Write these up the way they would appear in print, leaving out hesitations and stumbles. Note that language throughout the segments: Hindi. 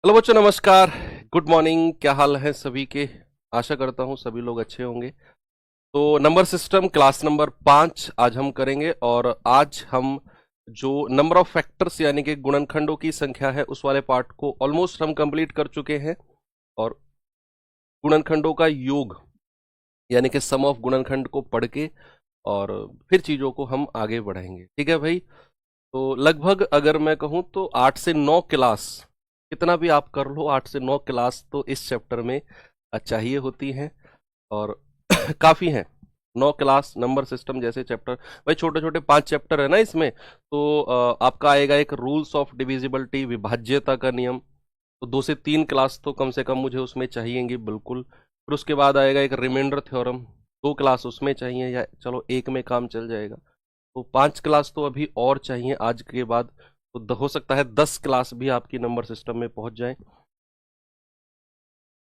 हेलो बच्चों, नमस्कार। Good morning. क्या हाल है सभी के? आशा करता हूँ सभी लोग अच्छे होंगे। तो नंबर सिस्टम क्लास नंबर 5 आज हम करेंगे, और आज हम जो नंबर ऑफ फैक्टर्स यानी कि गुणनखंडों की संख्या है उस वाले पार्ट को ऑलमोस्ट हम कंप्लीट कर चुके हैं। और गुणनखंडों का योग यानी कि सम ऑफ गुणनखंड को पढ़ के और फिर चीजों को हम आगे बढ़ाएंगे। ठीक है भाई? तो लगभग अगर मैं कहूँ तो 8 से 9 क्लास, कितना भी आप कर लो, 8 से 9 क्लास तो इस चैप्टर में चाहिए होती हैं। और काफी हैं। 9 क्लास नंबर सिस्टम जैसे चैप्टर, भाई छोटे छोटे 5 चैप्टर है ना इसमें। तो आपका आएगा एक रूल्स ऑफ डिविजिबिलिटी, विभाज्यता का नियम। तो 2 से 3 क्लास तो कम से कम मुझे उसमें चाहिएंगी बिल्कुल। फिर उसके बाद आएगा एक रिमाइंडर थ्योरम, 2 क्लास उसमें चाहिए, या चलो एक में काम चल जाएगा। तो 5 क्लास तो अभी और चाहिए आज के बाद। तो हो सकता है 10 क्लास भी आपकी नंबर सिस्टम में पहुंच जाए,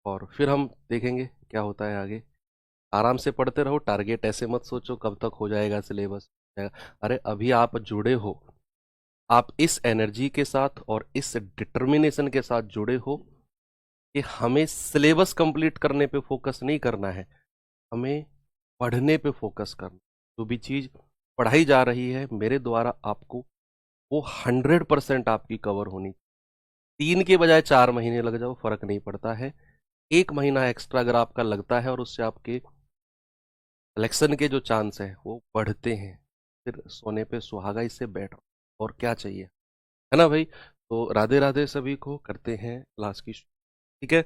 और फिर हम देखेंगे क्या होता है आगे। आराम से पढ़ते रहो, टारगेट ऐसे मत सोचो कब तक हो जाएगा सिलेबस। अरे अभी आप जुड़े हो, आप इस एनर्जी के साथ और इस डिटर्मिनेशन के साथ जुड़े हो कि हमें सिलेबस कंप्लीट करने पे फोकस नहीं करना है, हमें पढ़ने पे फोकस करना। जो भी चीज पढ़ाई जा रही है मेरे द्वारा आपको, वो 100% आपकी कवर होनी। 3 के बजाय 4 महीने लग जाओ, फर्क नहीं पड़ता है। 1 महीना एक्स्ट्रा अगर आपका लगता है और उससे आपके सिलेक्शन के जो चांस है वो बढ़ते हैं, फिर सोने पे सुहागा, इससे बेटर और क्या चाहिए, है ना भाई? तो राधे राधे सभी को, करते हैं क्लास की ठीक है?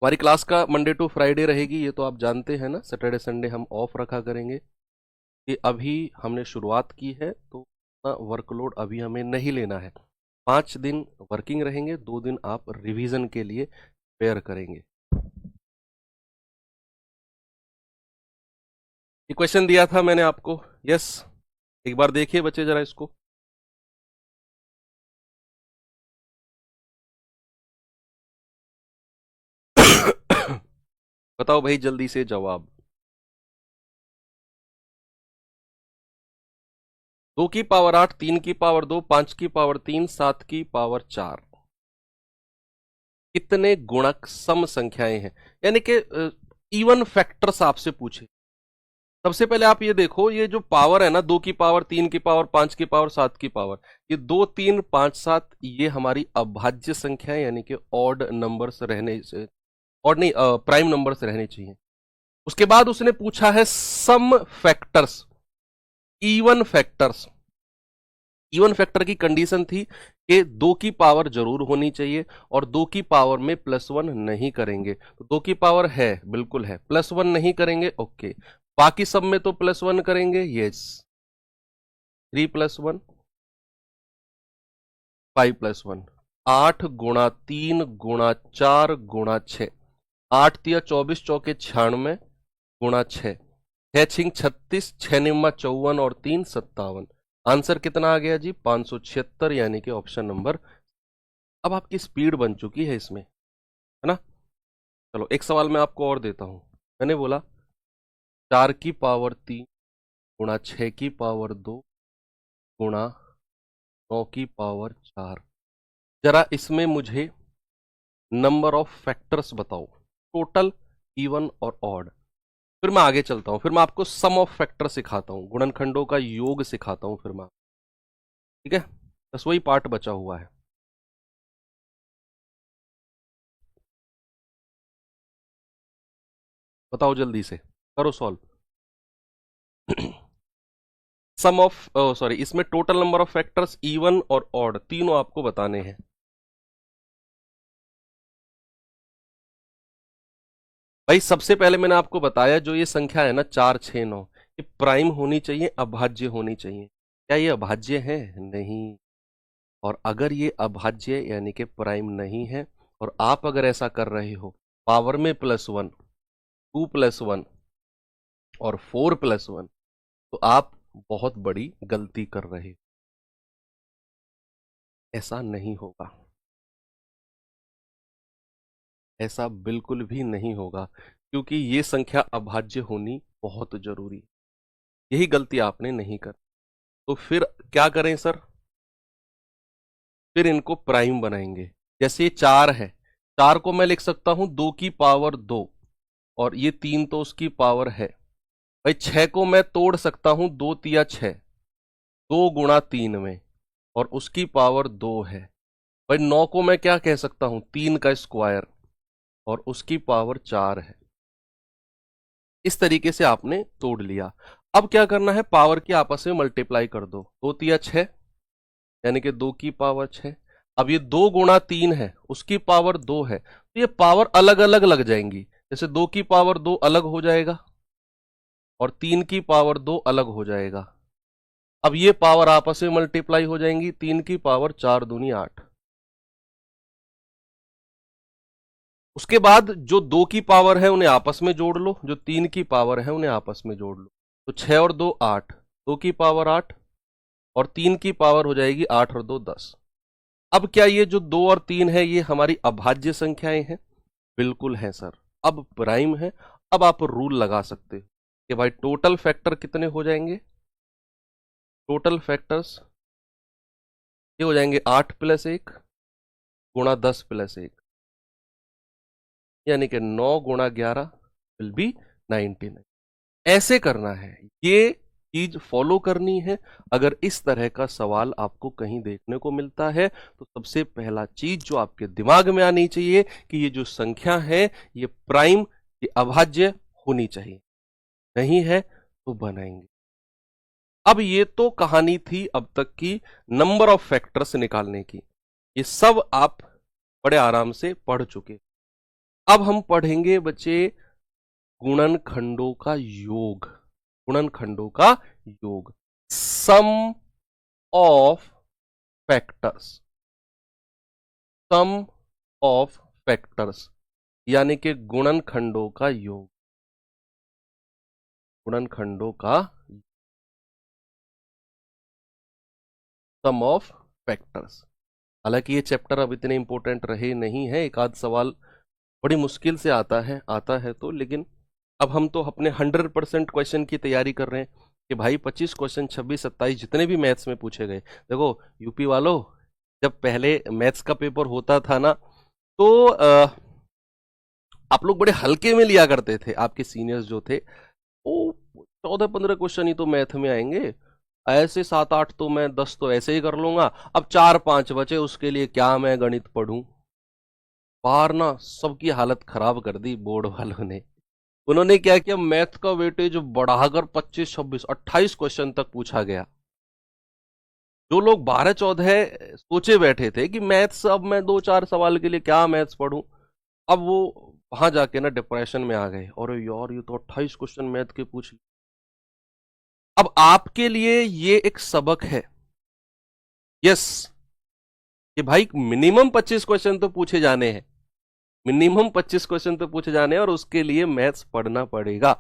हमारी क्लास का मंडे टू फ्राइडे रहेगी, ये तो आप जानते हैं ना। सैटरडे संडे हम ऑफ रखा करेंगे। कि अभी हमने शुरुआत की है तो वर्कलोड अभी हमें नहीं लेना है। 5 दिन वर्किंग रहेंगे, 2 दिन आप रिवीजन के लिए प्रेयर करेंगे। ये क्वेश्चन दिया था मैंने आपको, यस? एक बार देखिए बच्चे जरा इसको। बताओ भाई जल्दी से जवाब। 2 की पावर 8, 3 की पावर 2, 5 की पावर 3, 7 की पावर 4। कितने गुणक सम संख्याएं हैं, यानी कि इवन फैक्टर्स आपसे पूछे। सबसे पहले आप ये देखो, ये जो पावर है ना, 2 की पावर, 3 की पावर, 5 की पावर, 7 की पावर, ये 2, 3, 5, 7, ये हमारी अभाज्य संख्या है, यानी कि ऑड नंबर्स रहने से, ऑड नहीं, प्राइम नंबर्स रहने चाहिए। उसके बाद उसने पूछा है some factors, even factors. Even factor की कंडीशन थी कि 2 की पावर जरूर होनी चाहिए, और 2 की पावर में +1 नहीं करेंगे। तो 2 की पावर है, बिल्कुल है, +1 नहीं करेंगे, ओके। बाकी सब में तो +1 करेंगे, यस। 3 + 1, 5 + 1, 8 × 3 × 4 × 6, 8 × 3 = 24, 24 × 4 = 96, गुणा 6, 6 × 6 = 36, 6 × 9 = 54 और 3 = 57। आंसर कितना आ गया जी? 576, यानी कि ऑप्शन नंबर। अब आपकी स्पीड बन चुकी है इसमें, है ना? चलो एक सवाल मैं आपको और देता हूं। मैंने बोला 4 की पावर 3 गुणा 6 की पावर 2 गुणा 9 की पावर 4। जरा इसमें मुझे नंबर ऑफ फैक्टर्स बताओ, टोटल, इवन और ऑड। फिर मैं आगे चलता हूं, फिर मैं आपको सम ऑफ फैक्टर सिखाता हूं, गुणनखंडों का योग सिखाता हूं फिर मैं। ठीक है? बस वही पार्ट बचा हुआ है। बताओ जल्दी से, करो सॉल्व। सम ऑफ, सॉरी, इसमें total number of factors, even और ऑड, तीनों आपको बताने हैं। भाई सबसे पहले मैंने आपको बताया, जो ये संख्या है ना 4, 6, 9, ये प्राइम होनी चाहिए, अभाज्य होनी चाहिए। क्या ये अभाज्य है? नहीं। और अगर ये अभाज्य यानी कि प्राइम नहीं है, और आप अगर ऐसा कर रहे हो, पावर में +1, 2 + 1 और 4 + 1, तो आप बहुत बड़ी गलती कर रहे हो। ऐसा नहीं होगा, ऐसा बिल्कुल भी नहीं होगा, क्योंकि ये संख्या अभाज्य होनी बहुत जरूरी है। यही गलती आपने नहीं कर। तो फिर क्या करें सर? फिर इनको प्राइम बनाएंगे। जैसे ये 4 है, 4 को मैं लिख सकता हूं 2 की पावर 2, और ये 3 तो उसकी पावर है। भाई 6 को मैं तोड़ सकता हूं 2 तिया 6, 2 गुणा 3 में, और उसकी पावर 2 है। भाई 9 को मैं क्या कह सकता हूं 3 का स्क्वायर, और उसकी पावर 4 है। इस तरीके से आपने तोड़ लिया। अब क्या करना है, पावर की आपस में मल्टीप्लाई कर दो। 2 तिया 6 यानी कि 2 की पावर 6। अब ये 2 गुणा 3 है, उसकी पावर 2 है, तो ये पावर अलग अलग लग जाएंगी। जैसे 2 की पावर 2 अलग हो जाएगा और 3 की पावर 2 अलग हो जाएगा। अब ये पावर आपस में मल्टीप्लाई हो जाएंगी। 3 की पावर 4 दूनी 8। उसके बाद जो 2 की पावर है उन्हें आपस में जोड़ लो, जो 3 की पावर है उन्हें आपस में जोड़ लो। तो 6 और 2 8, 2 की पावर 8, और 3 की पावर हो जाएगी 8 और 2 10। अब क्या ये जो 2 और 3 है ये हमारी अभाज्य संख्याएं हैं? बिल्कुल है सर। अब प्राइम है। अब आप रूल लगा सकते हो कि भाई टोटल फैक्टर कितने हो जाएंगे। टोटल फैक्टर्स ये हो जाएंगे 8 + 1 गुणा 10 + 1, यानी कि 9 गुणा 11 विल बी 99। ऐसे करना है, ये चीज फॉलो करनी है। अगर इस तरह का सवाल आपको कहीं देखने को मिलता है तो सबसे पहला चीज जो आपके दिमाग में आनी चाहिए कि ये जो संख्या है ये प्राइम, ये अभाज्य होनी चाहिए। नहीं है तो बनाएंगे। अब ये तो कहानी थी अब तक की नंबर ऑफ फैक्टर्स निकालने की। ये सब आप बड़े आराम से पढ़ चुके। अब हम पढ़ेंगे बच्चे गुणनखंडों का योग। गुणनखंडों का योग, sum of factors. Sum of factors यानी कि गुणनखंडों का योग। गुणनखंडों का सम ऑफ फैक्टर्स। हालांकि ये चैप्टर अब इतने इंपॉर्टेंट रहे नहीं है, एक आध सवाल बड़ी मुश्किल से आता है तो, लेकिन अब हम तो अपने 100% क्वेश्चन की तैयारी कर रहे हैं कि भाई 25 क्वेश्चन 26 27 जितने भी मैथ्स में पूछे गए। देखो यूपी वालों, जब पहले मैथ्स का पेपर होता था ना तो आप लोग बड़े हल्के में लिया करते थे। आपके सीनियर्स जो थे वो 14-15 क्वेश्चन ही तो मैथ में आएंगे, ऐसे 7-8 तो मैं 10 तो ऐसे ही कर लूंगा। अब 4-5 बचे, उसके लिए क्या मैं गणित पढ़ूं। बाहर ना सबकी हालत खराब कर दी बोर्ड वालों ने। उन्होंने क्या किया, मैथ का वेटेज बढ़ाकर 25 26 28 क्वेश्चन तक पूछा गया। जो लोग 12-14 सोचे बैठे थे कि मैथ्स अब मैं 2-4 सवाल के लिए क्या मैथ्स पढ़ूं, अब वो वहां जाके ना डिप्रेशन में आ गए। और यार ये तो 28 क्वेश्चन मैथ के पूछ लिए। अब आपके लिए ये एक सबक है, यस, कि भाई मिनिमम 25 क्वेश्चन तो पूछे जाने हैं। मिनिमम 25 क्वेश्चन तो पूछे जाने हैं और उसके लिए मैथ्स पढ़ना पड़ेगा।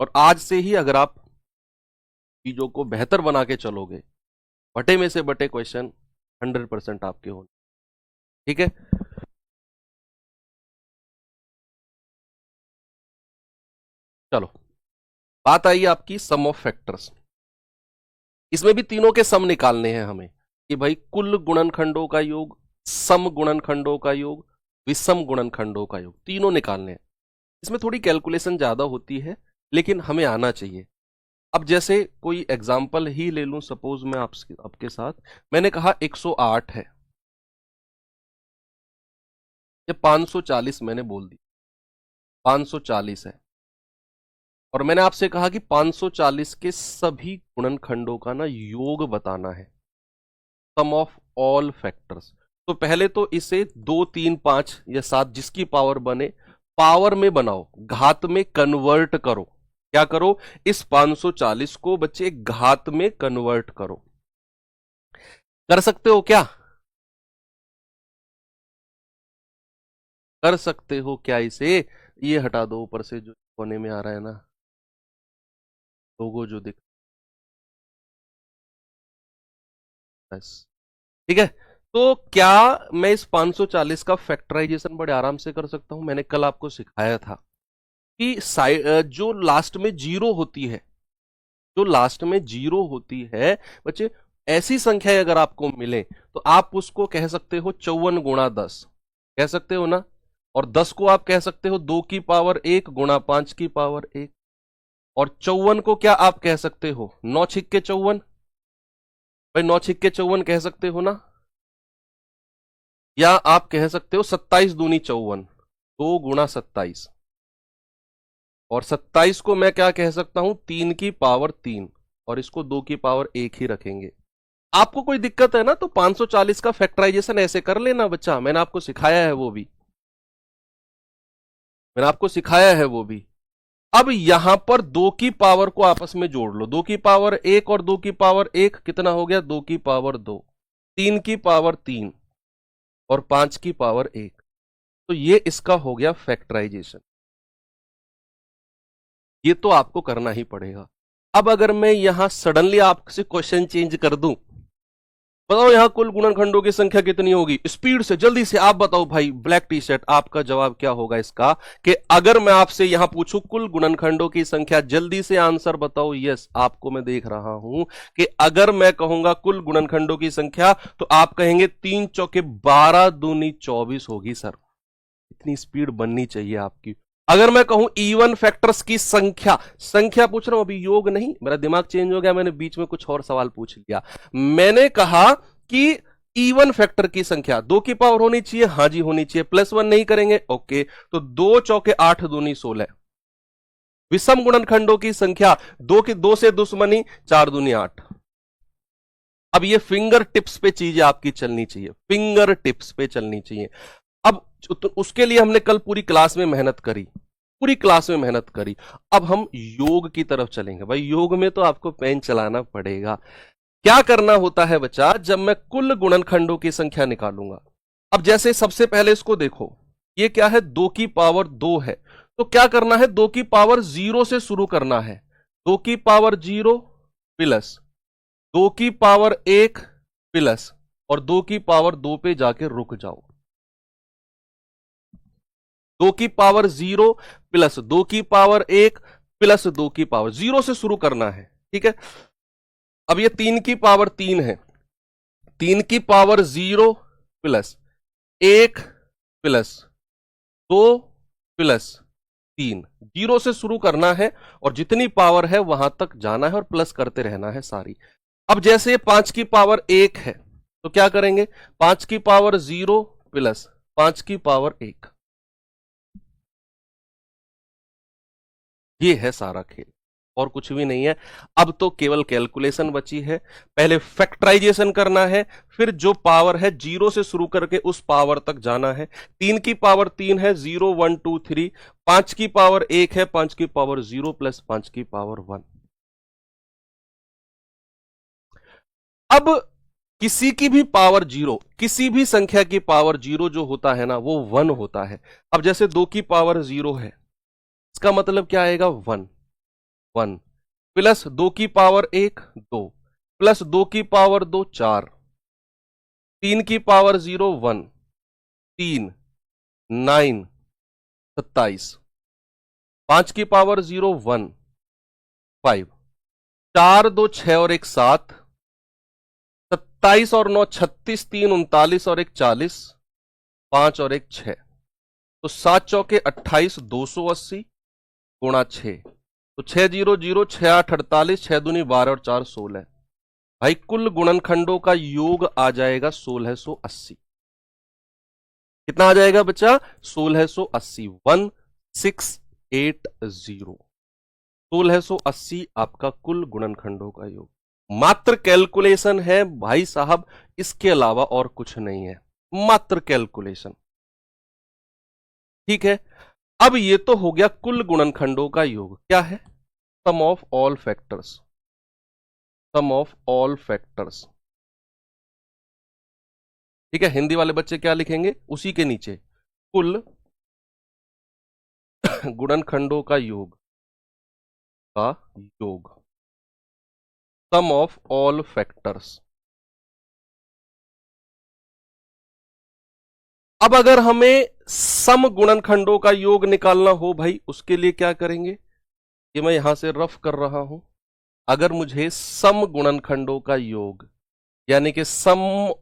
और आज से ही अगर आप चीजों को बेहतर बना के चलोगे, बटे में से बटे क्वेश्चन 100% आपके होंगे। ठीक है, चलो बात आई आपकी सम ऑफ फैक्टर्स। इसमें भी तीनों के सम निकालने हैं हमें कि भाई कुल गुणनखंडों का योग, सम गुणनखंडों का योग, विषम गुणनखंडों का योग, तीनों निकालने हैं। इसमें थोड़ी कैलकुलेशन ज्यादा होती है लेकिन हमें आना चाहिए। अब जैसे कोई एग्जांपल ही ले लूं, सपोज मैं आपके साथ, मैंने कहा 108 है, ये 540 मैंने बोल दी 540 है, और मैंने आपसे कहा कि 540 के सभी गुणनखंडों का ना योग बताना है, सम ऑफ ऑल फैक्टर्स। तो पहले तो इसे 2 3 5 या 7 जिसकी पावर बने पावर में बनाओ, घात में कन्वर्ट करो। क्या करो, इस 540 को बच्चे घात में कन्वर्ट करो। कर सकते हो क्या? कर सकते हो क्या इसे? ये हटा दो ऊपर से जो कोने में आ रहा है ना लोगो जो दिख, बस ठीक है। तो क्या मैं इस 540 का फैक्टराइजेशन बड़े आराम से कर सकता हूं? मैंने कल आपको सिखाया था कि जो लास्ट में जीरो होती है, जो लास्ट में जीरो होती है बच्चे, ऐसी संख्या अगर आपको मिले तो आप उसको कह सकते हो 54 गुणा 10, कह सकते हो ना। और 10 को आप कह सकते हो 2 की पावर 1 गुणा 5 की पावर 1। और 54 को क्या आप कह सकते हो 9 छिक्के 54, भाई 9 छिक्के 54 कह सकते हो ना। या आप कह सकते हो 27 दूनी 54, 2 गुणा 27। और 27 को मैं क्या कह सकता हूं 3 की पावर 3, और इसको 2 की पावर 1 ही रखेंगे। आपको कोई दिक्कत है ना तो 540 का फैक्टराइजेशन ऐसे कर लेना बच्चा, मैंने आपको सिखाया है वो भी, मैंने आपको सिखाया है वो भी। अब यहां पर 2 की पावर को आपस में जोड़ लो, 2 की पावर 1 और 2 की पावर 1 कितना हो गया 2 की पावर 2, 3 की पावर 3 और 5 की पावर 1। तो ये इसका हो गया फैक्टराइजेशन। ये तो आपको करना ही पड़ेगा। अब अगर मैं यहां सडनली आपसे क्वेश्चन चेंज कर दूं, बताओ यहां कुल गुणनखंडों की संख्या कितनी होगी, स्पीड से जल्दी से आप बताओ भाई, ब्लैक टी शर्ट, आपका जवाब क्या होगा इसका, कि अगर मैं आपसे यहां पूछूं कुल गुणनखंडों की संख्या, जल्दी से आंसर बताओ। यस, आपको मैं देख रहा हूं कि अगर मैं कहूंगा कुल गुणनखंडों की संख्या तो आप कहेंगे 3 चौके 12 दूनी 24 होगी सर। इतनी स्पीड बननी चाहिए आपकी। अगर मैं कहूं इवन फैक्टर्स की संख्या, संख्या पूछ रहा हूं अभी, योग नहीं, मेरा दिमाग चेंज हो गया, मैंने बीच में कुछ और सवाल पूछ लिया। मैंने कहा कि इवन फैक्टर की संख्या 2 की पावर होनी चाहिए, हां जी होनी चाहिए, +1 नहीं करेंगे, ओके। तो 2 चौके 8 दूनी 16। विषम गुणनखंडों की संख्या 2 से दुश्मनी 4 दूनी 8। अब ये फिंगर टिप्स पे चीजें आपकी चलनी चाहिए, फिंगर टिप्स पे चलनी चाहिए। अब तो उसके लिए हमने कल पूरी क्लास में मेहनत करी, पूरी क्लास में मेहनत करी। अब हम योग की तरफ चलेंगे। भाई योग में तो आपको पेन चलाना पड़ेगा। क्या करना होता है बच्चा, जब मैं कुल गुणनखंडों की संख्या निकालूंगा, अब जैसे सबसे पहले इसको देखो, ये क्या है 2 की पावर 2 है, तो क्या करना है 2 की पावर 0 से शुरू करना है। 2 की पावर 0 प्लस 2 की पावर 1 प्लस और 2 की पावर 2 पे जाके रुक जाओ। 2 की पावर 0 प्लस 2 की पावर 1 प्लस 2 की पावर 0 से शुरू करना है, ठीक है। अब ये 3 की पावर 3 है, 3 की पावर 0 प्लस 1 प्लस 2 प्लस 3, 0 से शुरू करना है और जितनी पावर है वहां तक जाना है और प्लस करते रहना है सारी। अब जैसे 5 की पावर 1 है तो क्या करेंगे, 5 की पावर 0 प्लस 5 की पावर 1, ये है सारा खेल और कुछ भी नहीं है। अब तो केवल कैलकुलेशन बची है। पहले फैक्टराइजेशन करना है, फिर जो पावर है 0 से शुरू करके उस पावर तक जाना है। 3 की पावर 3 है, 0 1 2 3। 5 की पावर 1 है, 5 की पावर 0 प्लस 5 की पावर 1। अब किसी की भी पावर 0, किसी भी संख्या की पावर 0 जो होता है ना वो 1 होता है। अब जैसे 2 की पावर 0 है, इसका मतलब क्या आएगा 1 1 प्लस 2 की पावर 1 2 प्लस 2 की पावर 2 4, 3 की पावर 0 1 3 9 27, 5 की पावर 0 1 5, 4 2 6 और 1 7, 27 और 9 36, 3 39 और 1 40, 5 और 1 6। तो 7 चौके 28, 280 गुणा 6, तो 6 0 0 6 8 48, 6 दूनी 12 और 4 16। भाई कुल गुणनखंडों का योग आ जाएगा 1680। कितना आ जाएगा बच्चा 1680, 1680, 1680 आपका कुल गुणनखंडों का योग। मात्र कैलकुलेशन है भाई साहब, इसके अलावा और कुछ नहीं है, मात्र कैलकुलेशन, ठीक है। अब ये तो हो गया कुल गुणनखंडों का योग, क्या है sum of all factors, sum of all factors, ठीक है। हिंदी वाले बच्चे क्या लिखेंगे उसी के नीचे, कुल गुणनखंडों का योग, का योग, सम ऑफ ऑल फैक्टर्स। अब अगर हमें सम गुणनखंडों का योग निकालना हो भाई, उसके लिए क्या करेंगे, ये मैं यहां से रफ कर रहा हूं। अगर मुझे सम गुणनखंडों का योग यानी कि सम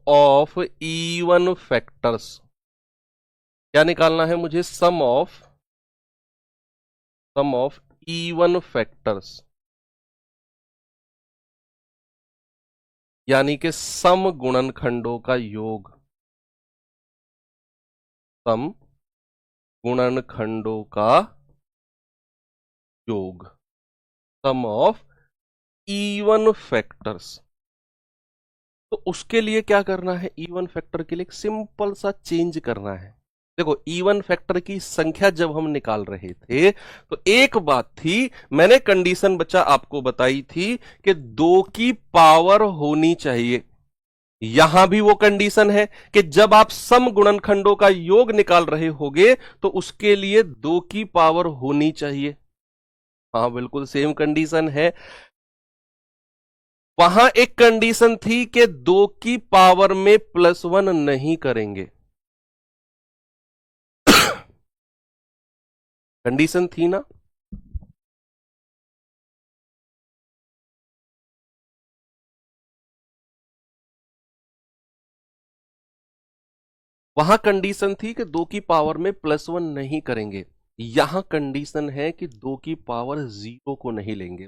ऑफ इवन फैक्टर्स। क्या निकालना है मुझे? सम ऑफ इवन फैक्टर्स, यानी कि सम गुणनखंडों का योग। सम गुणनखंडों का योग, सम ऑफ इवन फैक्टर्स। तो उसके लिए क्या करना है? इवन फैक्टर के लिए एक सिंपल सा चेंज करना है। देखो, इवन फैक्टर की संख्या जब हम निकाल रहे थे तो एक बात थी, मैंने कंडीशन बच्चा आपको बताई थी कि 2 की पावर होनी चाहिए। यहां भी वो कंडीशन है कि जब आप सम गुणनखंडों का योग निकाल रहे होगे तो उसके लिए 2 की पावर होनी चाहिए। हाँ, बिल्कुल सेम कंडीशन है। वहां एक कंडीशन थी कि 2 की पावर में +1 नहीं करेंगे। कंडीशन थी ना? वहां कंडीशन थी कि 2 की पावर में +1 नहीं करेंगे। यहां कंडीशन है कि 2 की पावर 0 को नहीं लेंगे।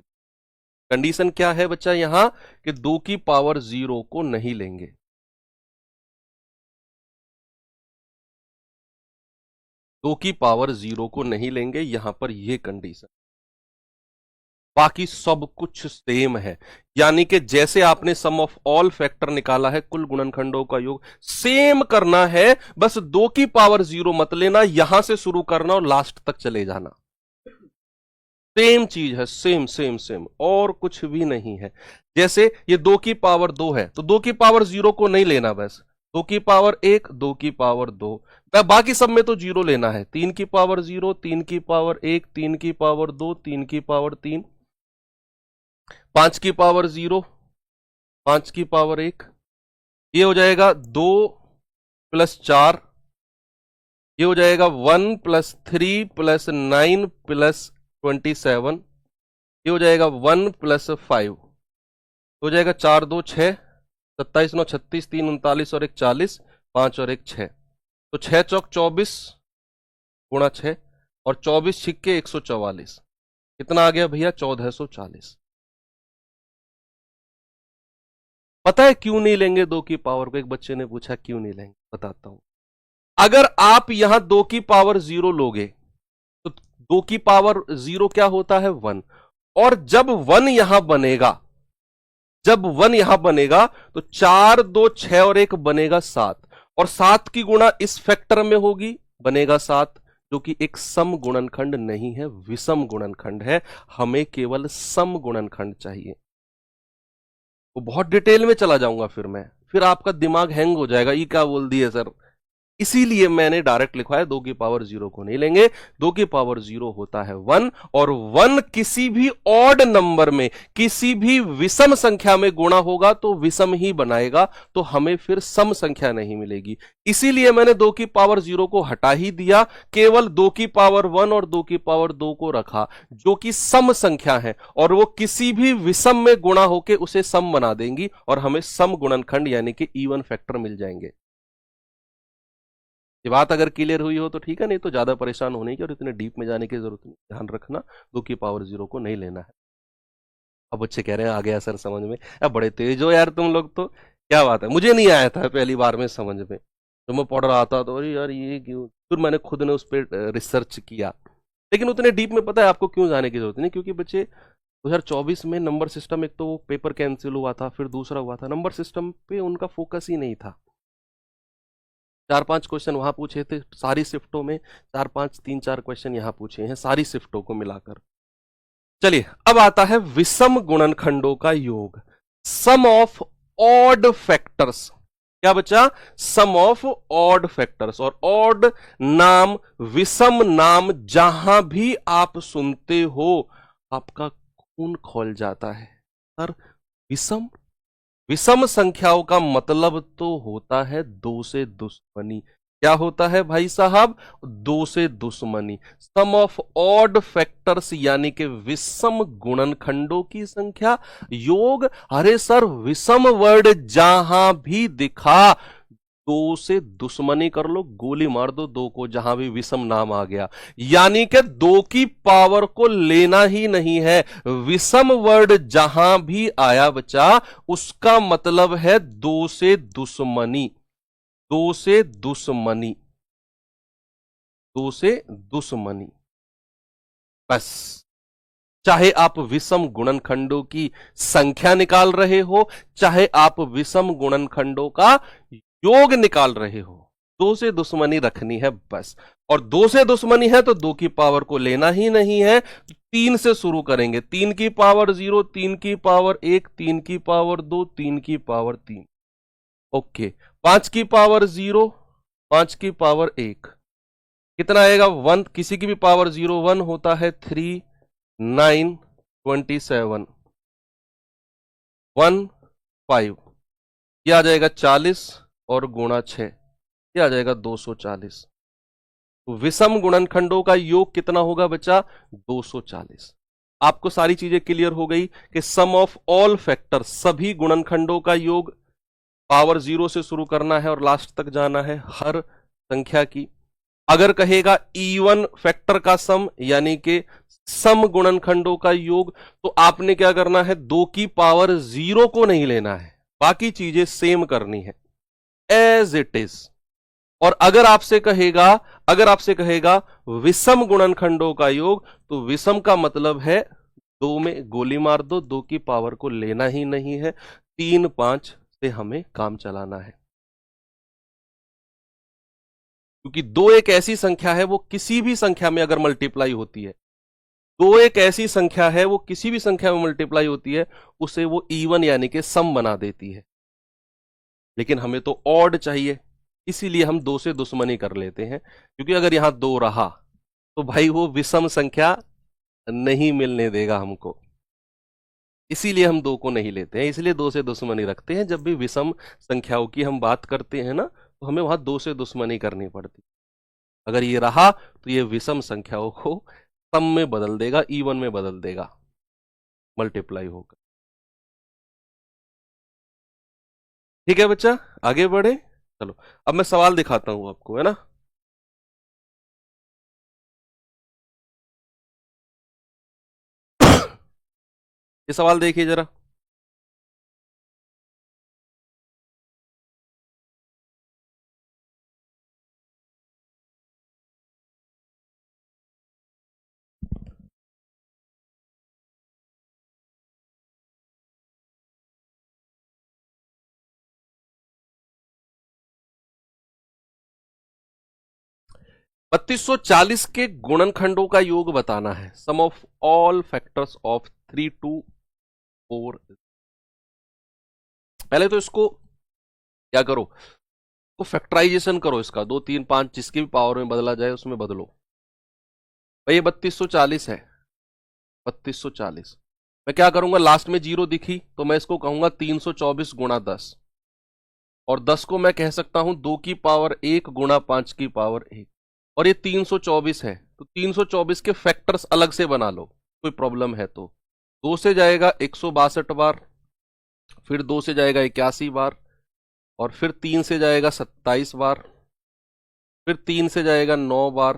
कंडीशन क्या है बच्चा यहां? कि 2 की पावर 0 को नहीं लेंगे। 2 की पावर 0 को नहीं लेंगे, यहां पर यह कंडीशन। बाकी सब कुछ सेम है। यानी कि जैसे आपने सम ऑफ ऑल फैक्टर निकाला है, कुल गुणनखंडों का योग सेम करना है। बस 2 की पावर 0 मत लेना, यहां से शुरू करना और लास्ट तक चले जाना। सेम चीज है, सेम सेम सेम, और कुछ भी नहीं है। जैसे ये 2 की पावर 2 है तो 2 की पावर 0 को नहीं लेना, बस 2 की पावर 1, 2 की पावर 2, बाकी सब में तो 0 लेना है। 3 की पावर 0, 3 की पावर 1, 3 की पावर 2, 3 की पावर 3, 5 की पावर 0, 5 की पावर 1, ये हो जाएगा 2 + 4, ये हो जाएगा 1 + 3 + 9 + 27, ये हो जाएगा 1 + 5, हो जाएगा 4 2 6, 27 9 36, 3 39 और 1 40, 5 और 1 6, तो 6 चौक 24 गुणा 6 और 24 छिक्के 144, कितना आ गया भैया? 1440। पता है क्यों नहीं लेंगे 2 की पावर को? एक बच्चे ने पूछा क्यों नहीं लेंगे, बताता हूं। अगर आप यहां 2 की पावर 0 लोगे तो 2 की पावर 0 क्या होता है? 1, और जब 1 यहां बनेगा, जब 1 यहां बनेगा तो 4 2 6 और 1 बनेगा 7, और 7 की गुणा इस फैक्टर में होगी, बनेगा 7, जो कि एक सम गुणनखंड नहीं है, विषम गुणनखंड है। हमें केवल सम गुणनखंड चाहिए। वो बहुत डिटेल में चला जाऊंगा फिर आपका दिमाग हैंग हो जाएगा, ये क्या बोल दिए सर। इसीलिए मैंने डायरेक्ट लिखा है 2 की पावर 0 को नहीं लेंगे। 2 की पावर 0 होता है 1, और 1 किसी भी ऑड नंबर में, किसी भी विषम संख्या में गुणा होगा तो विषम ही बनाएगा, तो हमें फिर सम संख्या नहीं मिलेगी। इसीलिए मैंने 2 की पावर 0 को हटा ही दिया, केवल 2 की पावर 1 और 2 की पावर 2 को रखा, जो कि सम संख्या है, और वो किसी भी विषम में गुणा होकर उसे सम बना देंगी और हमें सम गुणनखंड यानी कि इवन फैक्टर मिल जाएंगे। ये बात अगर क्लियर हुई हो तो ठीक है, नहीं तो ज्यादा परेशान होने की और इतने डीप में जाने की जरूरत नहीं। ध्यान रखना, 2 की पावर 0 को नहीं लेना है। अब बच्चे कह रहे हैं आ गया सर समझ में। अब बड़े तेज हो यार तुम लोग तो, क्या बात है। मुझे नहीं आया था पहली बार में समझ में, तो मैं पढ़ रहा था तो अरे यार ये क्यों, फिर मैंने खुद ने उस पर रिसर्च किया। लेकिन उतने डीप में पता है आपको क्यों जाने की जरूरत नहीं, क्योंकि बच्चे 2024 में नंबर सिस्टम, एक तो वो पेपर कैंसिल हुआ था, फिर दूसरा हुआ था, नंबर सिस्टम पे उनका फोकस ही नहीं था। 4-5 क्वेश्चन वहां पूछे थे सारी शिफ्टों में, 4-5 3-4 क्वेश्चन यहां पूछे हैं सारी शिफ्टों को मिलाकर। चलिए अब आता है विषम गुणनखंडों का योग, सम ऑफ ऑड फैक्टर्स। क्या बचा? सम ऑफ ऑड फैक्टर्स। और ऑड नाम, विषम नाम जहां भी आप सुनते हो आपका खून खौल जाता है। सर विषम, विषम संख्याओं का मतलब तो होता है 2 से दुश्मनी। क्या होता है भाई साहब? दो से दुश्मनी। सम ऑफ ऑड फैक्टर्स यानी कि विषम गुणनखंडों की संख्या। योग, अरे सर विषम वर्ड जहां भी दिखा दो से दुश्मनी कर लो, गोली मार दो दो को, जहां भी विषम नाम आ गया, यानी कि दो की पावर को लेना ही नहीं है। विषम वर्ड जहां भी आया बच्चा, उसका मतलब है दो से दुश्मनी, दो से दुश्मनी, दो से दुश्मनी। बस, चाहे आप विषम गुणनखंडों की संख्या निकाल रहे हो, चाहे आप विषम गुणनखंडों का योग निकाल रहे हो, दो से दुश्मनी रखनी है बस। और दो से दुश्मनी है तो दो की पावर को लेना ही नहीं है। तीन से शुरू करेंगे, तीन की पावर 0, तीन की पावर 1, तीन की पावर 2, तीन की पावर 3। ओके, 5 की पावर 0, 5 की पावर 1 कितना आएगा? 1। किसी की भी पावर 0 1 होता है। 3 9 27 1 5, यह आ जाएगा 40 और गुणा 6, यह आ जाएगा 240। तो विषम गुणनखंडों का योग कितना होगा बच्चा? 240। आपको सारी चीजें क्लियर हो गई कि सम ऑफ ऑल फैक्टर, सभी गुणनखंडों का योग पावर 0 से शुरू करना है और लास्ट तक जाना है हर संख्या की। अगर कहेगा इवन फैक्टर का सम यानी कि सम गुणनखंडों का योग, तो आपने क्या करना है? 2 की पावर 0 को नहीं लेना है, बाकी चीजें सेम करनी है एज इट इज। और अगर आपसे कहेगा विषम गुणनखंडों का योग, तो विषम का मतलब है दो में गोली मार दो, दो की पावर को लेना ही नहीं है, 3 5 से हमें काम चलाना है। क्योंकि दो एक ऐसी संख्या है, वो किसी भी संख्या में अगर मल्टीप्लाई होती है, दो एक ऐसी संख्या है वो किसी भी संख्या में मल्टीप्लाई होती है, उसे वो इवन यानी कि सम बना देती है। लेकिन हमें तो ऑड चाहिए, इसीलिए हम दो से दुश्मनी कर लेते हैं। क्योंकि अगर यहां दो रहा तो भाई वो विषम संख्या नहीं मिलने देगा हमको, इसीलिए हम दो को नहीं लेते हैं, इसलिए दो से दुश्मनी रखते हैं। जब भी विषम संख्याओं की हम बात करते हैं ना, तो हमें वहां दो से दुश्मनी करनी पड़ती। अगर ये रहा तो ये विषम संख्याओं को सम में बदल देगा, इवन में बदल देगा, मल्टीप्लाई होगा। ठीक है बच्चा, आगे बढ़े। चलो अब मैं सवाल दिखाता हूं आपको, है ना। ये सवाल देखिए जरा। बत्तीस सौ चालीस के गुणनखंडों का योग बताना है। Sum of all factors of 3 2 4। पहले तो इसको क्या करो, तो फैक्टराइजेशन करो इसका, 2 3 5 जिसकी भी पावर में बदला जाए उसमें बदलो। भाई ये 3240 है, 3240। मैं क्या करूंगा, लास्ट में जीरो दिखी तो मैं इसको कहूंगा 324 गुणा 10, और 10 को मैं कह सकता हूं 2 की पावर 1 गुणा 5 की पावर 1। और ये 324 है, तो 324 के फैक्टर्स अलग से बना लो, कोई प्रॉब्लम है तो। 2 से जाएगा 162 बार, फिर 2 से जाएगा 81 बार, और फिर 3 से जाएगा 27 बार, फिर 3 से जाएगा 9 बार,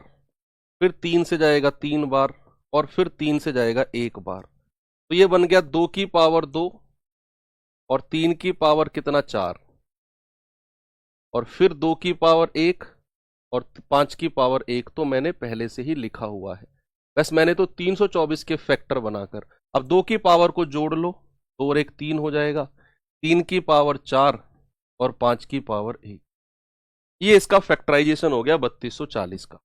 फिर 3 से जाएगा 3 बार, और फिर 3 से जाएगा 1 बार। तो ये बन गया 2 की पावर 2 और 3 की पावर कितना 4, और फिर 2 की पावर 1 और 5 की पावर 1 तो मैंने पहले से ही लिखा हुआ है। बस मैंने तो 324 के फैक्टर बनाकर, अब 2 की पावर को जोड़ लो, 2 और 1 3 हो जाएगा, 3 की पावर 4 और 5 की पावर 1। ये इसका फैक्टराइजेशन हो गया 3240 का।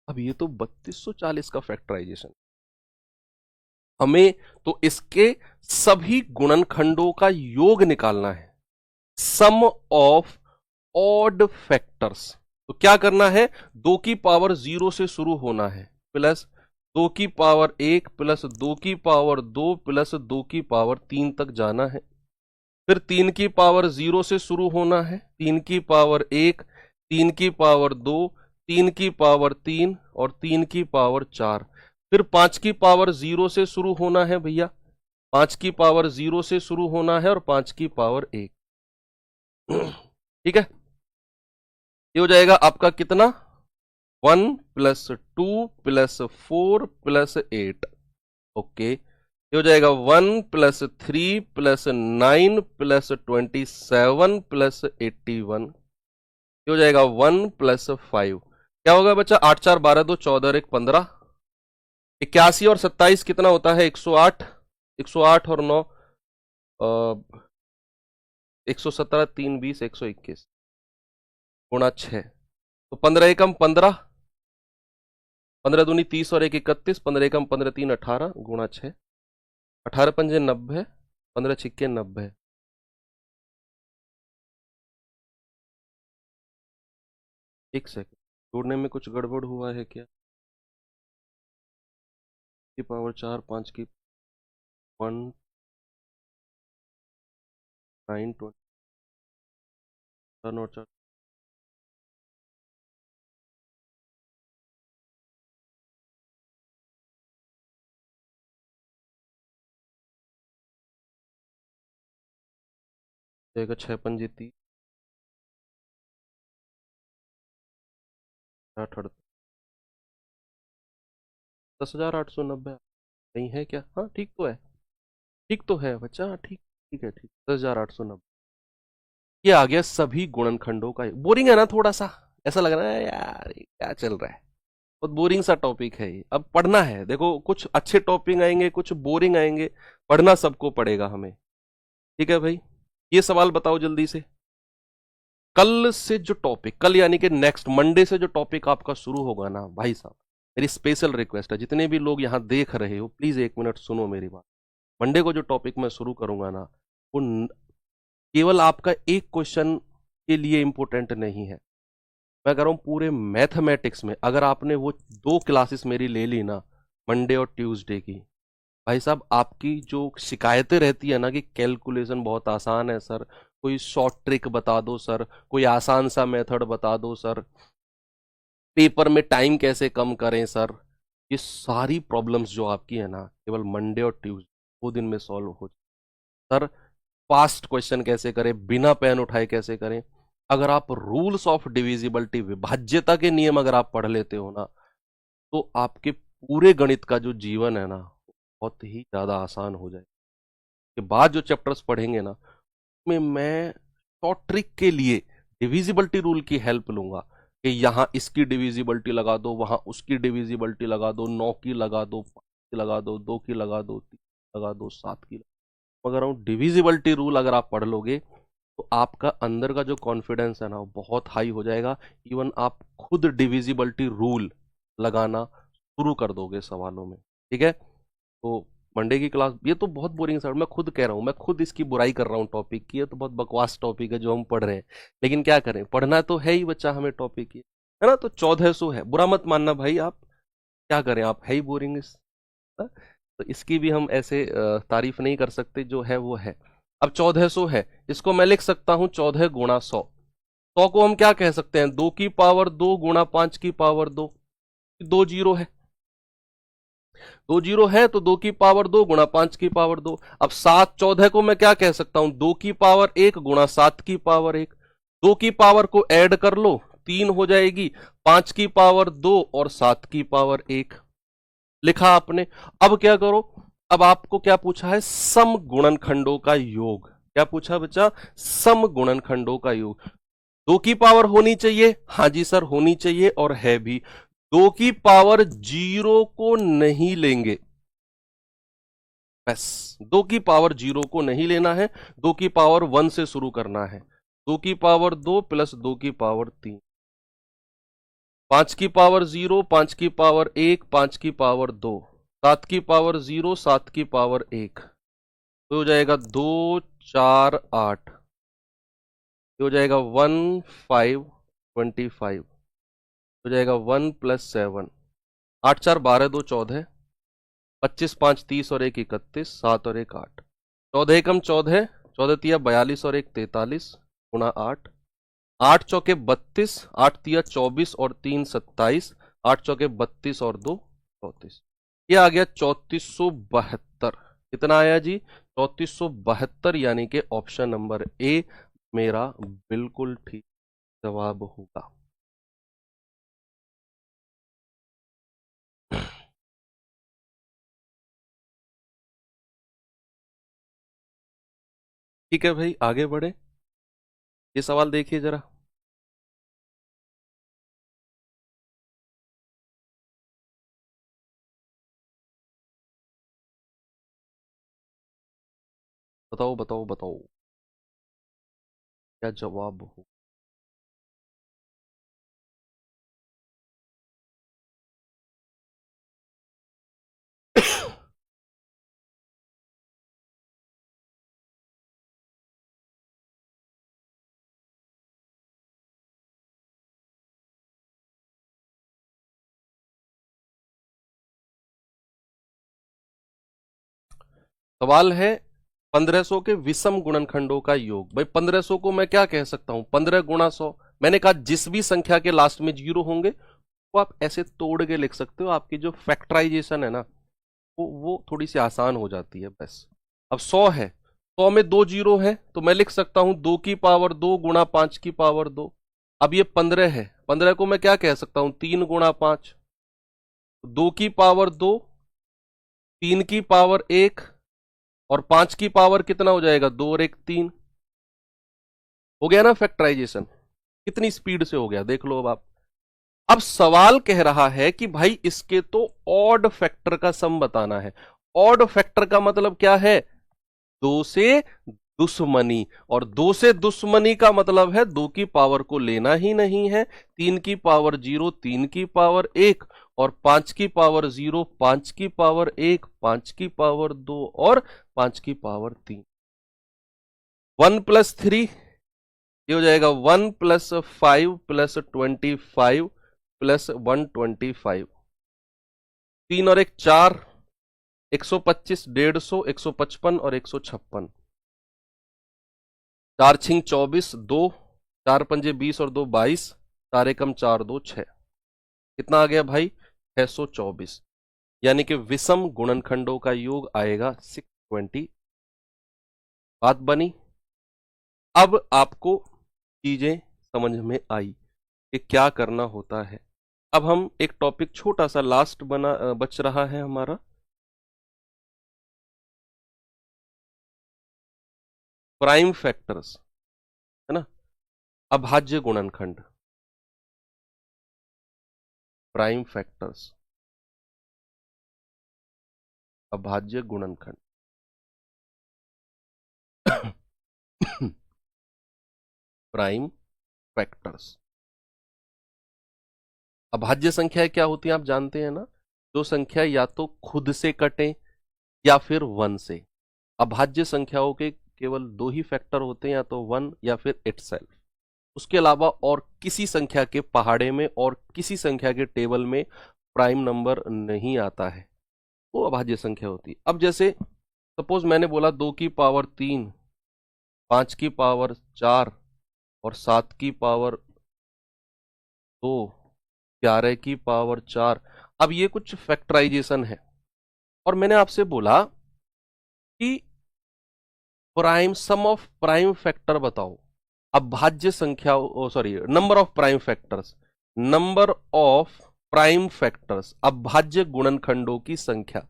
अब ये तो 3240 का फैक्टराइजेशन, हमें तो इसके सभी गुणनखंडों का योग निकालना है, सम ऑफ ऑड फैक्टर्स। तो क्या करना है, 2 की पावर 0 से शुरू होना है, प्लस 2 की पावर 1 प्लस 2 की पावर 2 प्लस 2 की पावर 3 तक जाना है। फिर 3 की पावर 0 से शुरू होना है, 3 की पावर 1, 3 की पावर 2, 3 की पावर 3 और 3 की पावर 4। फिर 5 की पावर 0 से शुरू होना है भैया, 5 की पावर 0 से शुरू होना है और 5 की पावर 1। ठीक है, ये हो जाएगा आपका कितना, 1 प्लस 2 प्लस 4 प्लस 8। ओके, ये हो जाएगा 1 प्लस 3 प्लस 9 प्लस 27 प्लस 81। ये हो जाएगा 1 प्लस 5। क्या होगा बच्चा, 8 4 12 2 14 और 1 15। 81 और 27 कितना होता है, 108। 108 और 9 117, 3 20 121 गुणा 6, तो 15 एकम 15, 15 दूनी 30 और 1 31, 15 एकम 15 3 18 गुणा 6, 18 पंजे 90, 15 छिक्के 90। एक सेकंड, जोड़ने में कुछ गड़बड़ हुआ है क्या, की पावर 4 5 की 1 9 20 और 4 जाएगा, 6 पंजे 30 8 18, 10,890 नहीं है क्या, हाँ ठीक तो है, ठीक तो है बच्चा, ठीक ठीक है, ठीक 10,890। ये आ गया सभी गुणनखंडों का। बोरिंग है ना थोड़ा सा, ऐसा लग रहा है यार ये क्या चल रहा है, बहुत बोरिंग सा टॉपिक है ये। अब पढ़ना है, देखो कुछ अच्छे टॉपिक आएंगे, कुछ बोरिंग आएंगे, पढ़ना सबको पड़ेगा हमें। ठीक है भाई, ये सवाल बताओ जल्दी से। कल से जो टॉपिक, कल यानी कि नेक्स्ट मंडे से जो टॉपिक आपका शुरू होगा ना भाई साहब, मेरी स्पेशल रिक्वेस्ट है, जितने भी लोग यहाँ देख रहे हो प्लीज 1 मिनट सुनो मेरी बात। मंडे को जो टॉपिक मैं शुरू करूंगा ना, वो केवल आपका एक क्वेश्चन के लिए इंपॉर्टेंट नहीं है। मैं कह रहा हूं पूरे मैथमेटिक्स में, अगर आपने वो 2 क्लासेस मेरी ले ली ना, मंडे और ट्यूसडे की, भाई साहब आपकी जो शिकायतें रहती है ना कि कैलकुलेशन बहुत आसान है सर, कोई शॉर्ट ट्रिक बता दो सर, कोई आसान सा मेथड बता दो सर, पेपर में टाइम कैसे कम करें सर, ये सारी प्रॉब्लम्स जो आपकी है ना, केवल मंडे और ट्यूसडे 2 दिन में सॉल्व हो। सर फास्ट क्वेश्चन कैसे करें, बिना पेन उठाए कैसे करें, अगर आप रूल्स ऑफ डिविजिबिलिटी, विभाज्यता के नियम अगर आप पढ़ लेते हो ना, तो आपके पूरे गणित का जो जीवन है ना बहुत ही ज्यादा आसान हो जाए। के बाद जो चैप्टर्स पढ़ेंगे ना, उसमें मैं शॉर्ट ट्रिक के लिए डिविजिबिलिटी रूल की हेल्प लूंगा कि यहाँ इसकी डिविजिबिलिटी लगा दो, वहां उसकी डिविजिबिलिटी लगा दो, 9 की लगा दो, 5 की लगा दो, 2 की लगा दो, 3 की लगा दो, 7 की लगा दो। डिविजिबिलिटी रूल अगर आप पढ़ लोगे तो आपका अंदर का जो कॉन्फिडेंस है ना वो बहुत हाई हो जाएगा। इवन आप खुद डिविजिबिलिटी रूल लगाना शुरू कर दोगे सवालों में। ठीक है, तो मंडे की क्लास, ये तो बहुत बोरिंग सर, मैं खुद कह रहा हूँ, मैं खुद इसकी बुराई कर रहा हूँ टॉपिक की, ये तो बहुत बकवास टॉपिक है जो हम पढ़ रहे हैं, लेकिन क्या करें, पढ़ना तो है ही बच्चा हमें टॉपिक की, है ना। तो 1400 है, बुरा मत मानना भाई, आप क्या करें, आप है ही बोरिंग इस, तो इसकी भी हम ऐसे तारीफ नहीं कर सकते, जो है वो है। अब 1400 है, इसको मैं लिख सकता हूं 14 गुणा 100। 100 को हम क्या कह सकते हैं, 2 की पावर 2 गुणा 5 की पावर 2, 2 जीरो है, 2 जीरो है तो 2 की पावर 2 गुणा 5 की पावर 2। अब 7 14 को मैं क्या कह सकता हूं, 2 की पावर 1 गुणा 7 की पावर 1। 2 की पावर को ऐड कर लो, 3 हो जाएगी, 5 की पावर 2 और 7 की पावर 1 लिखा आपने। अब क्या करो, अब आपको क्या पूछा है, सम गुणनखंडों का योग। क्या पूछा बच्चा, सम गुणनखंडों का योग। 2 की पावर होनी चाहिए, हाँ जी सर होनी चाहिए और है भी। 2 की पावर 0 को नहीं लेंगे, बस 2 की पावर 0 को नहीं लेना है, 2 की पावर 1 से शुरू करना है। 2 की पावर 2 प्लस 2 की पावर 3, 5 की पावर 0, 5 की पावर 1, 5 की पावर 2, 7 की पावर 0, 7 की पावर 1, तो हो जाएगा 2 4 8, हो जाएगा 1 5 25, हो जाएगा 1 प्लस 7, 8 4 12 2 14, 25 5 30 और 1 31, 7 और 1 8, 14 एकम 14, 14 तिया 42 और 1 43 गुणा 8, 8 चौके 32, 8 तिया 24 और 3 27, 8 चौके 32 और 2 34। ये आ गया 3472। कितना आया जी? 3472, यानी कि ऑप्शन नंबर ए मेरा बिल्कुल ठीक जवाब होगा। ठीक है भाई, आगे बढ़े। ये सवाल देखिए जरा। बताओ बताओ बताओ, क्या जवाब हो? सवाल है 1500 के विषम गुणनखंडों का योग। भाई 1500 को मैं क्या कह सकता हूं? 15 गुणा 100। मैंने कहा जिस भी संख्या के लास्ट में जीरो होंगे वो आप ऐसे तोड़ के लिख सकते हो। आपकी जो फैक्टराइजेशन है ना, वो थोड़ी सी आसान हो जाती है बस। अब 100 है, 100 में 2 जीरो है, तो मैं लिख सकता हूं 2 की पावर 2 गुणा 5 की पावर 2। अब ये 15 है, 15 को मैं क्या कह सकता हूं? 3 गुणा 5, 2 की पावर 2, 3 की पावर 1 और 5 की पावर कितना हो जाएगा? 2 और 1 3। हो गया ना फैक्टराइजेशन? कितनी स्पीड से हो गया देख लो अब आप। अब सवाल कह रहा है कि भाई इसके तो ऑड फैक्टर का सम बताना है। ऑड फैक्टर का मतलब क्या है? दो से दुश्मनी, और दो से दुश्मनी का मतलब है दो की पावर को लेना ही नहीं है। 3 की पावर 0, 3 की पावर 1 और 5 की पावर 0, 5 की पावर 1, 5 की पावर 2 और 5 की पावर 3। 1 प्लस 3 ये हो जाएगा 1 प्लस 5 प्लस 25 प्लस 125। 3 और 1 4, 125, 150, 155 और 156। 4 छिंग 24, 2, 4 पंजे 20 और 2 22, 4 एकम 4 2 6। कितना आ गया भाई? 624। यानी कि विषम गुणनखंडों का योग आएगा 620। बात बनी। अब आपको चीजें समझ में आई कि क्या करना होता है। अब हम एक टॉपिक छोटा सा लास्ट बच रहा है हमारा, प्राइम फैक्टर्स, है ना? अभाज्य गुणनखंड, प्राइम फैक्टर्स, अभाज्य गुणनखंड। Prime factors. अभाज्य संख्याएं क्या होती हैं आप जानते हैं ना? जो संख्या या तो खुद से कटे या फिर वन से। अभाज्य संख्याओं के केवल दो ही फैक्टर होते हैं, या तो वन या फिर इटसेल्फ। उसके अलावा और किसी संख्या के पहाड़े में और किसी संख्या के टेबल में प्राइम नंबर नहीं आता है, वो अभाज्य संख्या होती है। अब जैसे सपोज मैंने बोला 2 की पावर 3, 5 की पावर 4 और 7 की पावर 2, 11 की पावर 4। अब ये कुछ फैक्टराइजेशन है और मैंने आपसे बोला कि prime sum of prime factor बताओ। अभाज्य संख्या, sorry, number of prime factors, number of prime factors, अभाज्य गुणनखंडों की संख्या।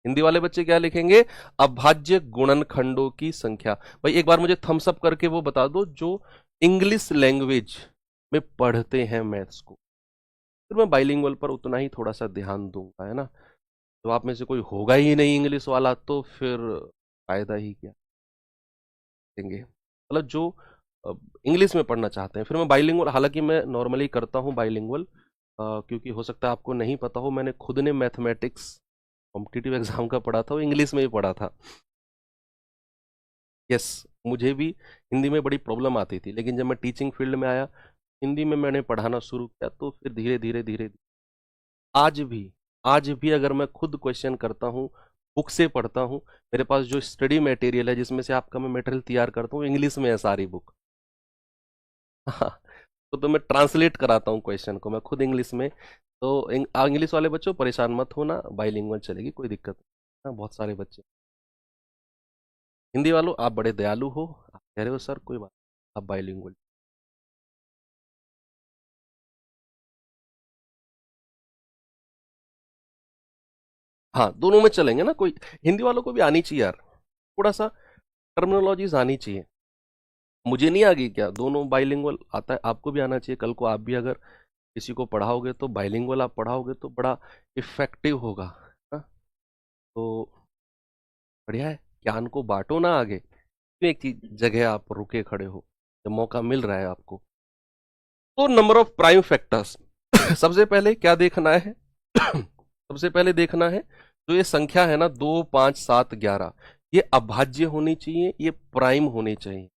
हिंदी वाले बच्चे क्या लिखेंगे? अभाज्य गुणनखंडों की संख्या। भाई एक बार मुझे थम्स अप करके वो बता दो जो इंग्लिश लैंग्वेज में पढ़ते हैं मैथ्स को। फिर मैं बाइलिंगुअल पर उतना ही थोड़ा सा ध्यान दूंगा, है ना? तो आप में से कोई होगा ही नहीं इंग्लिश वाला तो फिर फायदा ही क्या देंगे। मतलब जो इंग्लिश में पढ़ना चाहते हैं, फिर मैं बाइलिंगुअल, हालांकि मैं नॉर्मली करता हूँ बाइलिंगुअल, क्योंकि हो सकता है आपको नहीं पता हो, मैंने खुद ने मैथमेटिक्स कॉम्पिटिटिव एग्जाम का पढ़ा था, वो इंग्लिश में ही पढ़ा था। यस, मुझे भी हिंदी में बड़ी प्रॉब्लम आती थी, लेकिन जब मैं टीचिंग फील्ड में आया, हिंदी में मैंने पढ़ाना शुरू किया, तो फिर धीरे धीरे धीरे आज भी अगर मैं खुद क्वेश्चन करता हूँ बुक से पढ़ता हूँ। मेरे पास जो स्टडी मटेरियल है जिसमें से आपका मैं मटेरियल तैयार करता हूँ, इंग्लिश में है सारी बुक। हाँ, तो मैं ट्रांसलेट कराता हूँ क्वेश्चन को मैं खुद इंग्लिश में। तो इंग्लिश वाले बच्चों परेशान मत होना, बाइलिंगुअल चलेगी, कोई दिक्कत नहीं। हाँ, बहुत सारे बच्चे। हिंदी वालों आप बड़े दयालु हो, आप कह रहे हो सर कोई बात नहीं, आप बाइलिंगुअल। हाँ, दोनों में चलेंगे ना, कोई हिंदी वालों को भी आनी चाहिए यार, थोड़ा सा टर्मिनोलॉजीज आनी चाहिए। मुझे नहीं आ गई क्या, दोनों बाइलिंगुअल आता है, आपको भी आना चाहिए। कल को आप भी अगर किसी को पढ़ाओगे तो बाइलिंगुअल आप पढ़ाओगे तो बड़ा इफेक्टिव होगा। हाँ, तो बढ़िया है, ज्ञान को बांटो ना आगे। क्यों एक चीज जगह आप रुके खड़े हो जब मौका मिल रहा है आपको। तो नंबर ऑफ प्राइम फैक्टर्स सबसे पहले क्या देखना है? सबसे पहले देखना है जो ये संख्या है ना, 2 5 7 11, ये अभाज्य होनी चाहिए, ये प्राइम होनी चाहिए।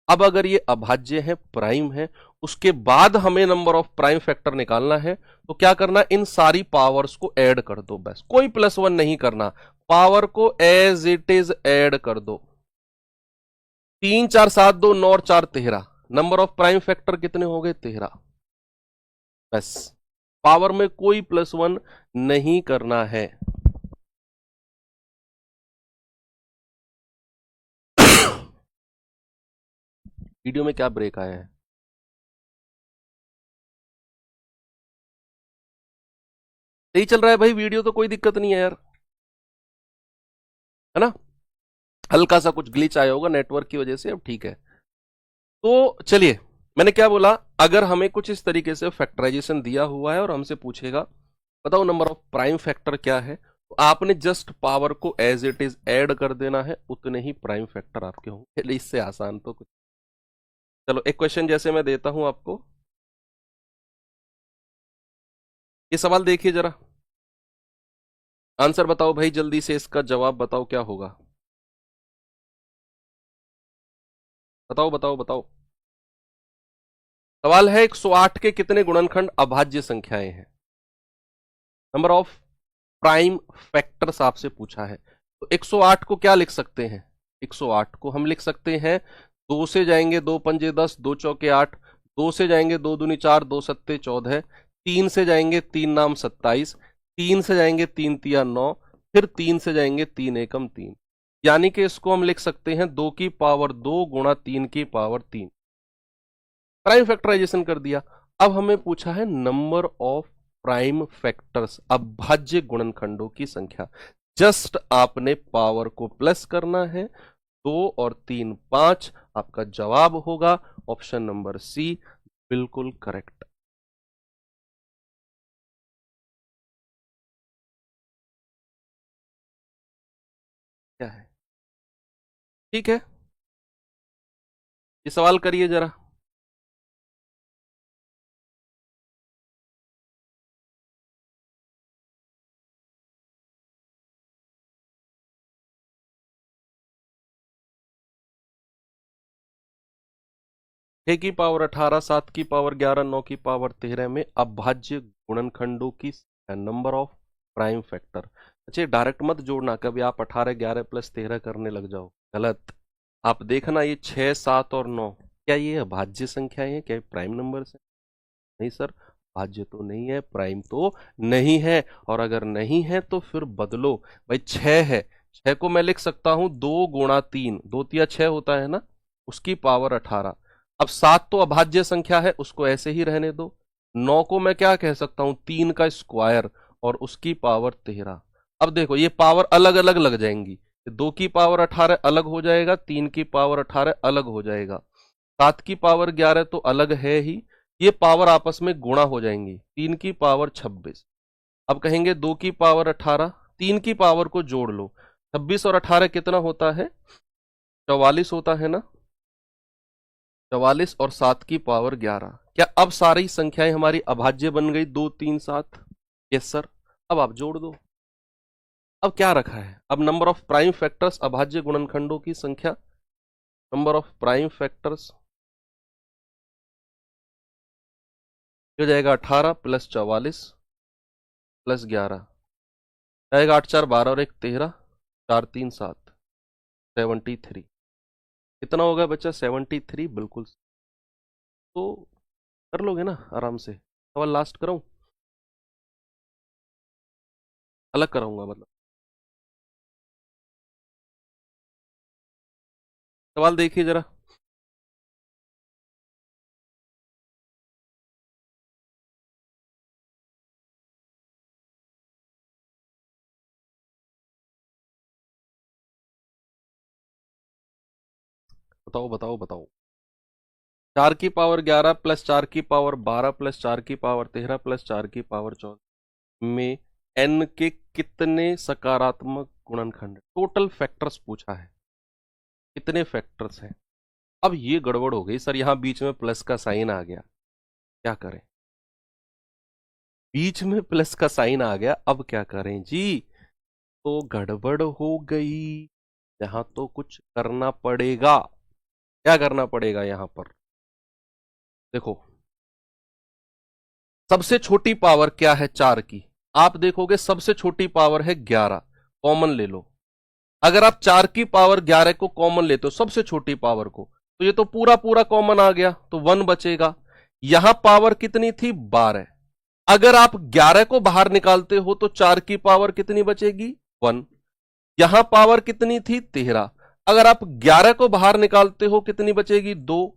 अब अगर ये अभाज्य है, प्राइम है, उसके बाद हमें नंबर ऑफ प्राइम फैक्टर निकालना है, तो क्या करना, इन सारी पावर्स को ऐड कर दो, बस कोई +1 नहीं करना, पावर को एज इट इज ऐड कर दो। 3 4 7 2 9 और 4 13, नंबर ऑफ प्राइम फैक्टर कितने हो गए? 13। बस पावर में कोई +1 नहीं करना है। वीडियो में क्या ब्रेक आया है? सही चल रहा है भाई वीडियो, तो कोई दिक्कत नहीं है यार, है ना? हल्का सा कुछ ग्लिच आया होगा नेटवर्क की वजह से, अब ठीक है। तो चलिए, मैंने क्या बोला, अगर हमें कुछ इस तरीके से फैक्टराइजेशन दिया हुआ है और हमसे पूछेगा बताओ नंबर ऑफ प्राइम फैक्टर क्या है, तो आपने जस्ट पावर को एज इट इज ऐड कर देना है, उतने ही प्राइम फैक्टर आपके होंगे। इससे आसान तो कुछ। चलो एक क्वेश्चन जैसे मैं देता हूं आपको, ये सवाल देखिए जरा, आंसर बताओ भाई जल्दी से, इसका जवाब बताओ क्या होगा। बताओ बताओ बताओ। सवाल है 108 के कितने गुणनखंड अभाज्य संख्याएं हैं? नंबर ऑफ प्राइम फैक्टर्स आपसे पूछा है, तो 108 को क्या लिख सकते हैं? 108 को हम लिख सकते हैं, 2 से जाएंगे 2 पंजे 10, 2 चौके 8, 2 से जाएंगे 2 दूनी 4, 2 सत्ते 14, 3 से जाएंगे 3 नाम 27, 3 से जाएंगे 3 तिया 9, फिर 3 से जाएंगे 3 एकम 3। यानी कि इसको हम लिख सकते हैं 2 की पावर 2 गुणा 3 की पावर 3। प्राइम फैक्टराइजेशन कर दिया। अब हमें पूछा है नंबर ऑफ प्राइम फैक्टर्स, अभाज्य गुणनखंडों की संख्या। जस्ट आपने पावर को प्लस करना है, 2 और 3 5, आपका जवाब होगा ऑप्शन नंबर सी, बिल्कुल करेक्ट। क्या है? ठीक है, ये सवाल करिए जरा। छह की पावर 18, 7 की पावर 11, 9 की पावर 13 में अभाज्य गुणनखंडों की नंबर ऑफ प्राइम फैक्टर। अच्छा, डायरेक्ट मत जोड़ना, कभी आप 18 11 + 13 करने लग जाओ, गलत। आप देखना, ये 6 7 और 9, क्या ये अभाज्य संख्याएं हैं? क्या प्राइम नंबर है? नहीं सर, भाज्य तो नहीं है, प्राइम तो नहीं है। और अगर नहीं है तो फिर बदलो। भाई 6 है, 6 को मैं लिख सकता हूं 2 गुणा 3, 2 तिया 6 होता है ना, उसकी पावर 18। अब 7 तो अभाज्य संख्या है, उसको ऐसे ही रहने दो। 9 को मैं क्या कह सकता हूं, 3 का स्क्वायर और उसकी पावर 13। अब देखो ये पावर अलग अलग लग जाएंगी, 2 की पावर 18 अलग हो जाएगा, 3 की पावर 18 अलग हो जाएगा, 7 की पावर 11 तो अलग है ही, ये पावर आपस में गुणा हो जाएंगी, 3 की पावर 26। अब कहेंगे 2 की पावर 18, 3 की पावर को जोड़ लो, 26 और 18 कितना होता है? 44 होता है ना, 44 और 7 की पावर 11। क्या अब सारी संख्याएं हमारी अभाज्य बन गई? 2 3 7। Yes sir. अब आप जोड़ दो। अब क्या रखा है? अब नंबर ऑफ प्राइम फैक्टर्स, अभाज्य गुणनखंडों की संख्या, नंबर ऑफ प्राइम फैक्टर्स हो जाएगा 18 + 44 + 11, आएगा 8 4 12 और 1 13, 4 3 7, 73। कितना होगा बच्चा? 73, बिल्कुल। तो कर लोगे ना आराम से। सवाल लास्ट कराऊं? अलग कराऊंगा मतलब। सवाल देखिए जरा। बताओ बताओ बताओ। 4 की पावर 11 प्लस 4 की पावर 12 प्लस 4 की पावर 13 प्लस 4 की पावर 14 में n के कितने सकारात्मक गुणनखंड? टोटल फैक्टर्स पूछा है, कितने फैक्टर्स हैं। अब ये गड़बड़ हो गई सर, यहां बीच में प्लस का साइन आ गया, क्या करें? बीच में प्लस का साइन आ गया, अब क्या करें जी? तो गड़बड़ हो गई। यहां तो कुछ करना पड़ेगा। क्या करना पड़ेगा यहां पर? देखो, सबसे छोटी पावर क्या है 4 की? आप देखोगे सबसे छोटी पावर है 11, कॉमन ले लो। अगर आप 4 की पावर 11 को कॉमन लेते हो, सबसे छोटी पावर को, तो ये तो पूरा पूरा कॉमन आ गया, तो 1 बचेगा। यहां पावर कितनी थी? 12। अगर आप 11 को बाहर निकालते हो तो 4 की पावर कितनी बचेगी? 1। यहां पावर कितनी थी? 13। अगर आप 11 को बाहर निकालते हो कितनी बचेगी? 2।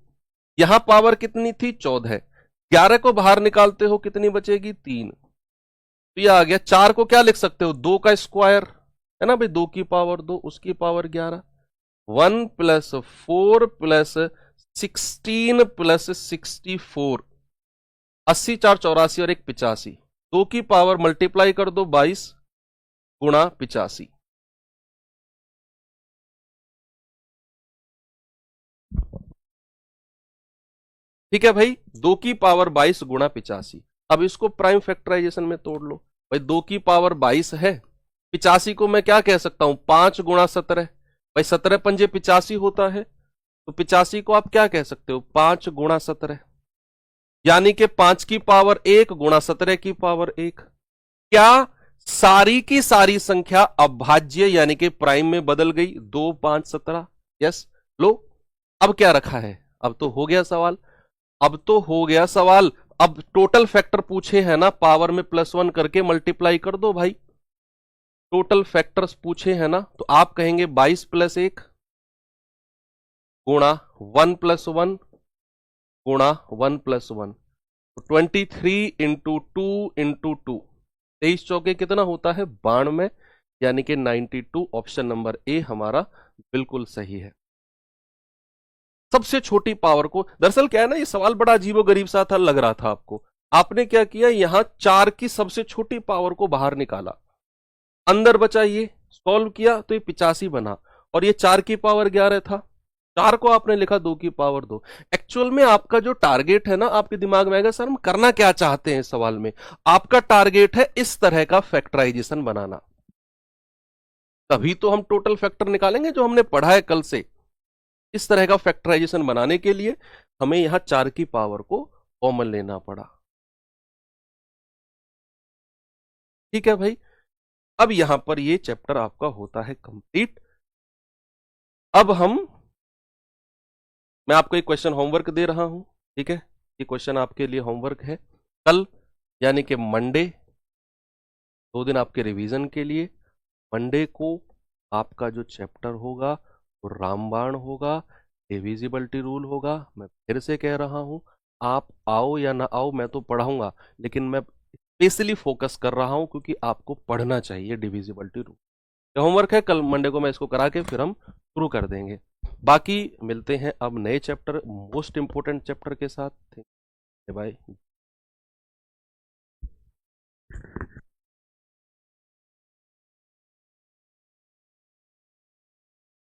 यहां पावर कितनी थी? 14। 11 को बाहर निकालते हो कितनी बचेगी? 3। तो यह आ गया। 4 को क्या लिख सकते हो? 2 का स्क्वायर, है ना भाई, 2 की पावर 2, उसकी पावर 11। 1 प्लस 4 प्लस 16 प्लस 64, 80 4 84 और 1 85। 2 की पावर मल्टीप्लाई कर दो, 22 गुणा 85। ठीक है भाई, 2 की पावर 22 गुणा 85। अब इसको प्राइम फैक्टराइजेशन में तोड़ लो। भाई 2 की पावर 22 है, 85 को मैं क्या कह सकता हूं? 5 गुणा 17। भाई 17 पंजे 85 होता है, तो 85 को आप क्या कह सकते हो? 5 गुणा 17, यानी कि 5 की पावर 1 गुणा 17 की पावर 1। क्या सारी की सारी संख्या अभाज्य यानी कि प्राइम में बदल गई? 2 5 17। यस। लो, अब क्या रखा है? अब तो हो गया सवाल। अब तो हो गया सवाल। अब टोटल फैक्टर पूछे हैं ना, पावर में +1 करके मल्टीप्लाई कर दो भाई। टोटल फैक्टर्स पूछे हैं ना, तो आप कहेंगे 22 + 1 गुणा 1 + 1 गुणा 1 + 1, 23 इंटू 2 इंटू 2, 23 चौके कितना होता है? 92, यानी कि 92। ऑप्शन नंबर ए हमारा बिल्कुल सही है। सबसे छोटी पावर को, दरअसल क्या है ना, ये सवाल बड़ा अजीबो गरीब सा था, लग रहा था आपको। आपने क्या किया, यहां 4 की सबसे छोटी पावर को बाहर निकाला, अंदर बचा, ये सॉल्व किया तो ये 85 बना, और ये 4 की पावर 11 था। 4 को आपने लिखा 2 की पावर 2। एक्चुअल में आपका जो टारगेट है ना, आपके दिमाग में आएगा सर हम करना क्या चाहते हैं इस सवाल में। आपका टारगेट है इस तरह का फैक्टराइजेशन बनाना, तभी तो हम टोटल फैक्टर निकालेंगे जो हमने पढ़ा है कल से। इस तरह का फैक्टराइजेशन बनाने के लिए हमें यहां 4 की पावर को कॉमन लेना पड़ा। ठीक है भाई, अब यहां पर ये चैप्टर आपका होता है कंप्लीट। अब मैं आपको एक क्वेश्चन होमवर्क दे रहा हूं, ठीक है? ये क्वेश्चन आपके लिए होमवर्क है। कल यानी कि मंडे, 2 दिन आपके रिवीजन के लिए। मंडे को आपका जो चैप्टर होगा वो रामबाण होगा, डिविजिबिलिटी रूल होगा। मैं फिर से कह रहा हूं, आप आओ या ना आओ मैं तो पढ़ाऊंगा, लेकिन मैं स्पेशली फोकस कर रहा हूं क्योंकि आपको पढ़ना चाहिए डिविजिबिलिटी रूल। होमवर्क है, कल मंडे को मैं इसको करा के फिर हम शुरू कर देंगे। बाकी मिलते हैं अब नए चैप्टर, मोस्ट इंपोर्टेंट चैप्टर के साथ। बाय।